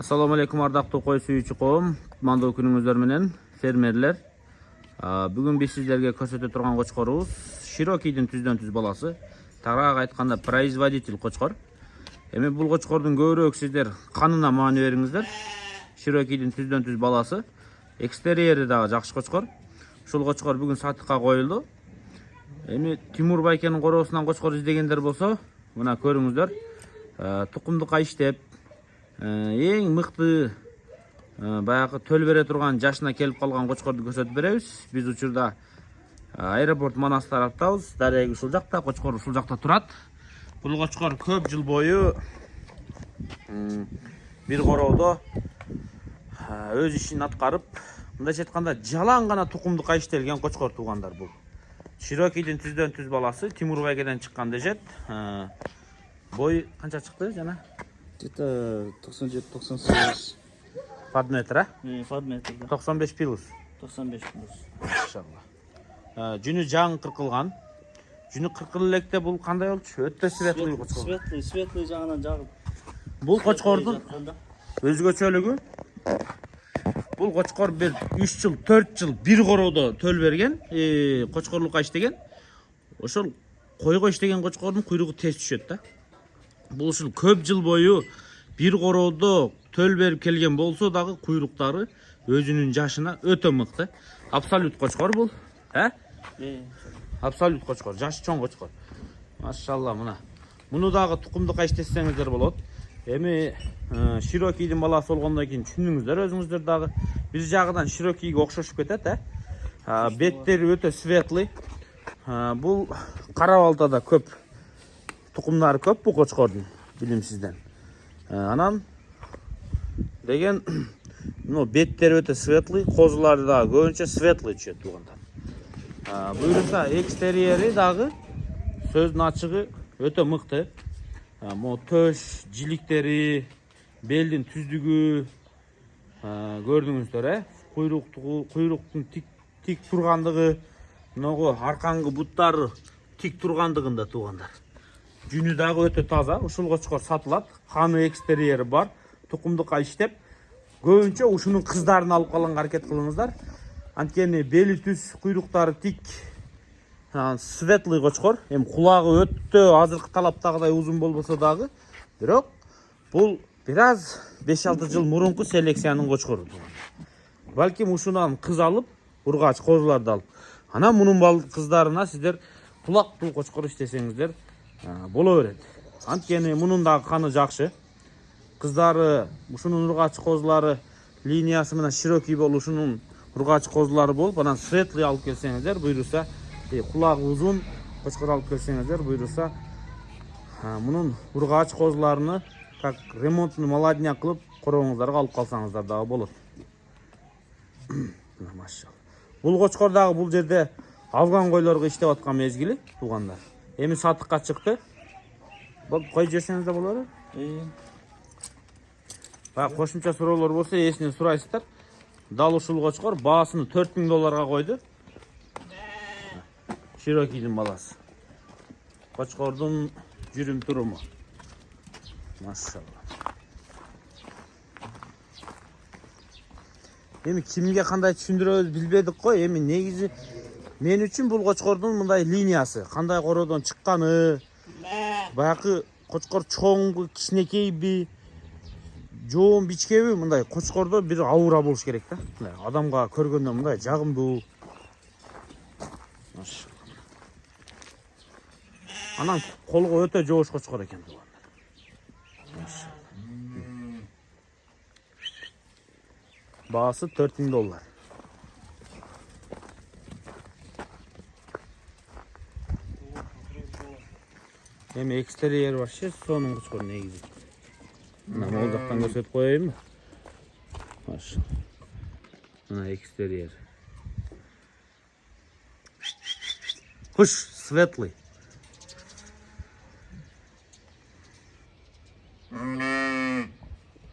Assalamu alaikum ардактуу кой сүйүүчү коом, кутмандуу күнүңүздөр менен фермерлер. Бүгүн биз сиздерге көрсөтө турган кочкорубуз Широкийдин түздөн түз баласы. Тараагы айтканда производитель кочкор. Эми бул кочкордун көбүрөөк сиздер канына маани бериңиздер. Широкийдин түздөн түз баласы. Экстерьери дагы жакшы кочкор. Ушул кочкор бүгүн сатыкка коюлду. Эми Тимур байкенин короосунан кочкор издегендер болсо, мына көрүңүздөр. Тукумдукка иштеп, эң мыкты баягы төл бере турган жашына келип калган кочкорду көрсөтүп беребиз. Биз учурда аэропорт Манас тараптабыз. Дареги ушул жакта, кочкор ушул жакта турат. Бул кочкор көп жыл бою бир короодо өз ишин аткарып, мындайча айтканда жалаң гана тукумдукка иштелген кочкор туугандар бул. Широкийдин түздөн түз баласы, Тимур байкеден чыккан дешет. Бой канча чыкты жана? Где-то 97-98. Фад метр, а? Фад метр, да. 95 плюс. 95 плюс. Машалла. Жүнү жаңы кыркылган. Жүнү кыркыл электе бул кандай болчу? Өтө светлый кочкор. Светлый жагынан жагып. Бул кочкордун өзгөчөлүгү, бул кочкор бир 3 жыл, 4 жыл бир короодо төл берген, кочкорлукка иштеген. Ошол койго иштеген кочкордун куйругу тез түшөт да. Бул ушул көп жыл бою бир короодо төл берип келген болсо дагы куйруктары өзүнүн жашына өтө мыкты. Абсолют кочкор бул, Абсолют кочкор, жашы чоң кочкор. Машалла, мына. Муну дагы тукумдукка иштетсеңиздер болот. Эми Широкийдин баласы болгондон кийин түшүндүңүздөр өзүңүздөр дагы. Бир жагынан Широкийге окшошуп кетет, Беттери өтө светлый. Бул кара балтада көп тукумдары көп бул кочкордун, билимсизден. Анан деген, беттери өтө светлый, козулары дагы көбүнчө светлый түшөт туугандар. Буюрса экстерьери дагы сөздүн ачыгы өтө мыкты. Төш, жиликтери, белдин түздүгү көрдүңүздөр, куйруктун тик тургандыгы, могу аркаңкы буттары тик тургандыгында туугандар. Жүнү дагы өтө таза. Ушул кочкор сатылат. Каны экстерьери бар. Тукумдукка иштеп, көбүнчө ушунун кыздарын алып калганга аракет кылыңыздар. Анткени бели түз, куйруктары тик, светлый кочкор. Эми кулагы өтө азыркы талаптагыдай узун болбосо дагы, бирок бул бир аз 5-6 жыл мурунку селекциянын кочкору. Балким ушунан кыз алып, ургач козуларды алып, анан мунун кыздарына сиздер кулактуу кочкор иштесеңиздер боло берет. Анткени мунун дагы каны жакшы. Кыздары ушунун ургач козулары линиясы менен Широкий болушунун ургач козулары болуп, анан светлый алып келсеңиздер, буйруса кулагы узун кочкор алып келсеңиздер, буйруса мунун ургач козуларыны как ремонтный молодняк кылып корооңуздарга алып калсаңыздар дагы болот. Машалла. Бул кочкор дагы бул жерде алган койлорго иштеп аткан мезгили туугандар. Эми сатыкка чыкты. Бул кой жесеңиз да болор. Кошумча суроолор болсо эсинен сурайсыздар. Дал ушул кочкор баасыны $4000 койду. Широкийдин баласы. Кочкордун жүрүм туруму. Машалла. Эми кимге кандай түшүндүрөбүз билбедик го. Эми негизи мен үчүн бул кочкордун мындай линиясы, кандай короодон чыкканы, баягы кочкор чоңбу, кичинекейби, жоон бичкеби, мындай кочкордо бир аура болуш керек да. Адамга көргөндө мындай жагымдуу. Анан колго өтө жоош кочкор экен туугандар. Баасы $4000. Эми экстерьери бар, сонун кочкор негизи. Мына могул жактан көрсөтүп коеюнбу? Машалла. Мына экстерьер. Куш светлый.